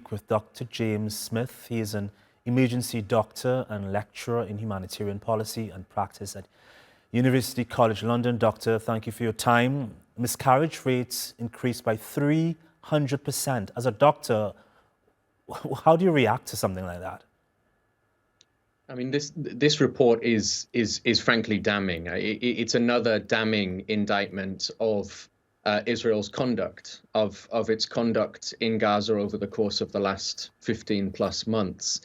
speak with Dr. James Smith. He is an emergency doctor and lecturer in humanitarian policy and practice at University College London. Doctor, thank you for your time. Miscarriage rates increased by 300%. As a doctor, how do you react to something like that? I mean, this report is frankly damning. It's another damning indictment of Israel's conduct, of its conduct in Gaza over the course of the last 15 plus months.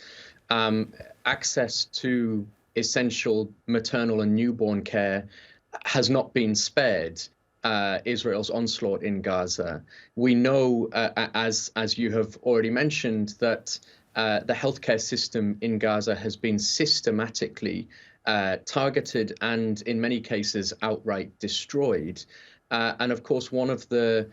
Access to essential maternal and newborn care has not been spared. Israel's onslaught in Gaza. We know, as you have already mentioned, that the healthcare system in Gaza has been systematically targeted and, in many cases, outright destroyed. And of course, one of the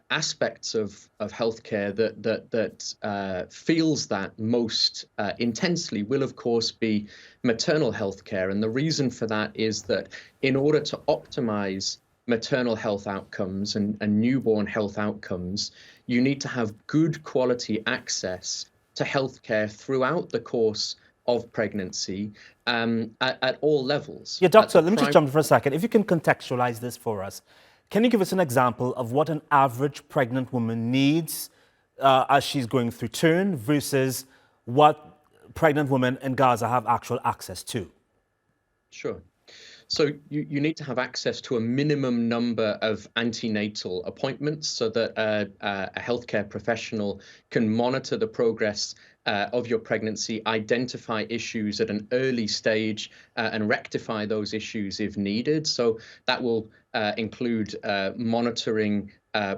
aspects of healthcare that feels that most intensely will, of course, be maternal healthcare. And the reason for that is that in order to optimize maternal health outcomes and newborn health outcomes, you need to have good quality access to healthcare throughout the course of pregnancy at all levels. Yeah, doctor, let me just jump in for a second. If you can contextualize this for us, can you give us an example of what an average pregnant woman needs as she's going through turn versus what pregnant women in Gaza have actual access to? Sure. So you need to have access to a minimum number of antenatal appointments so that a healthcare professional can monitor the progress of your pregnancy, identify issues at an early stage, and rectify those issues if needed. So that will include monitoring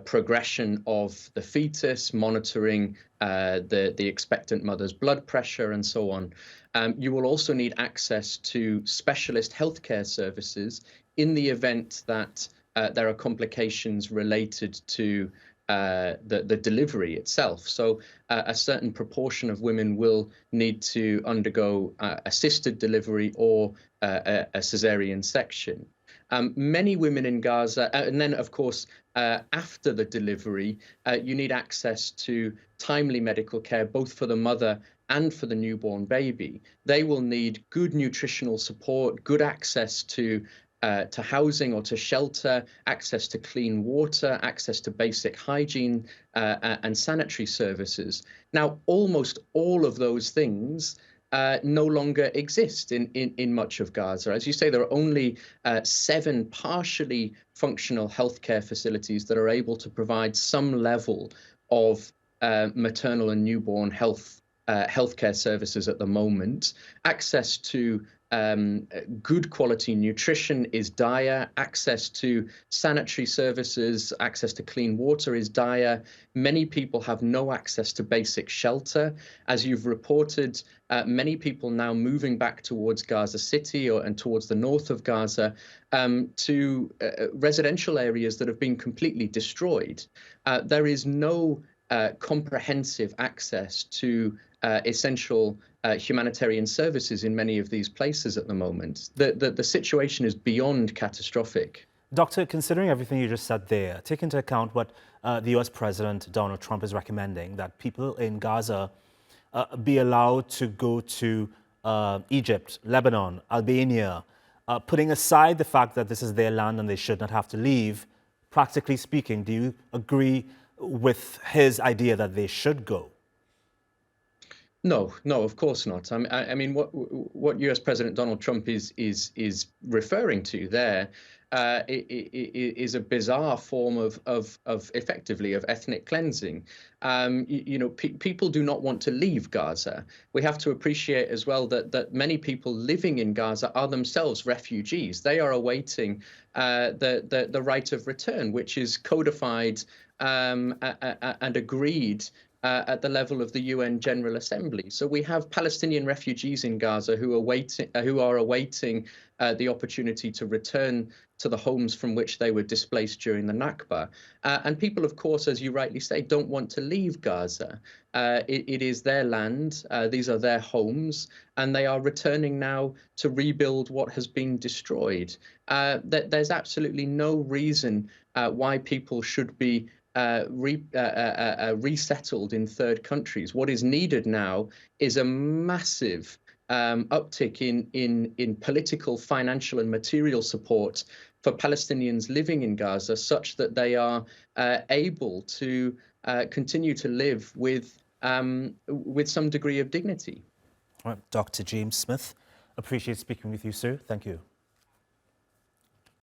progression of the fetus, monitoring the expectant mother's blood pressure, and so on. You will also need access to specialist healthcare services in the event that there are complications related to the delivery itself. So a certain proportion of women will need to undergo assisted delivery or a cesarean section. Many women in Gaza, and then, of course, after the delivery, you need access to timely medical care, both for the mother and for the newborn baby. They will need good nutritional support, good access to housing or to shelter, access to clean water, access to basic hygiene and sanitary services. Now, almost all of those things no longer exist in much of Gaza. As you say, there are only 7 partially functional healthcare facilities that are able to provide some level of maternal and newborn healthcare services at the moment. Access to good quality nutrition is dire. Access to sanitary services, access to clean water is dire. Many people have no access to basic shelter. As you've reported, many people now moving back towards Gaza City and towards the north of Gaza to residential areas that have been completely destroyed. There is no comprehensive access to essential humanitarian services in many of these places at the moment. The situation is beyond catastrophic. Doctor, considering everything you just said there, take into account what the US President Donald Trump is recommending, that people in Gaza be allowed to go to Egypt, Lebanon, Albania, putting aside the fact that this is their land and they should not have to leave. Practically speaking, do you agree with his idea that they should go? No, of course not. I mean, what US President Donald Trump is referring to there is a bizarre form of effectively of ethnic cleansing. People do not want to leave Gaza. We have to appreciate as well that many people living in Gaza are themselves refugees. They are awaiting the right of return, which is codified and agreed at the level of the UN General Assembly. So we have Palestinian refugees in Gaza who are awaiting the opportunity to return to the homes from which they were displaced during the Nakba. And people, of course, as you rightly say, don't want to leave Gaza. It is their land. These are their homes, and they are returning now to rebuild what has been destroyed. There's absolutely no reason why people should be resettled in third countries. What is needed now is a massive uptick in political, financial, and material support for Palestinians living in Gaza, such that they are able to continue to live with some degree of dignity. All right, Dr. James Smith, appreciate speaking with you, sir. Thank you.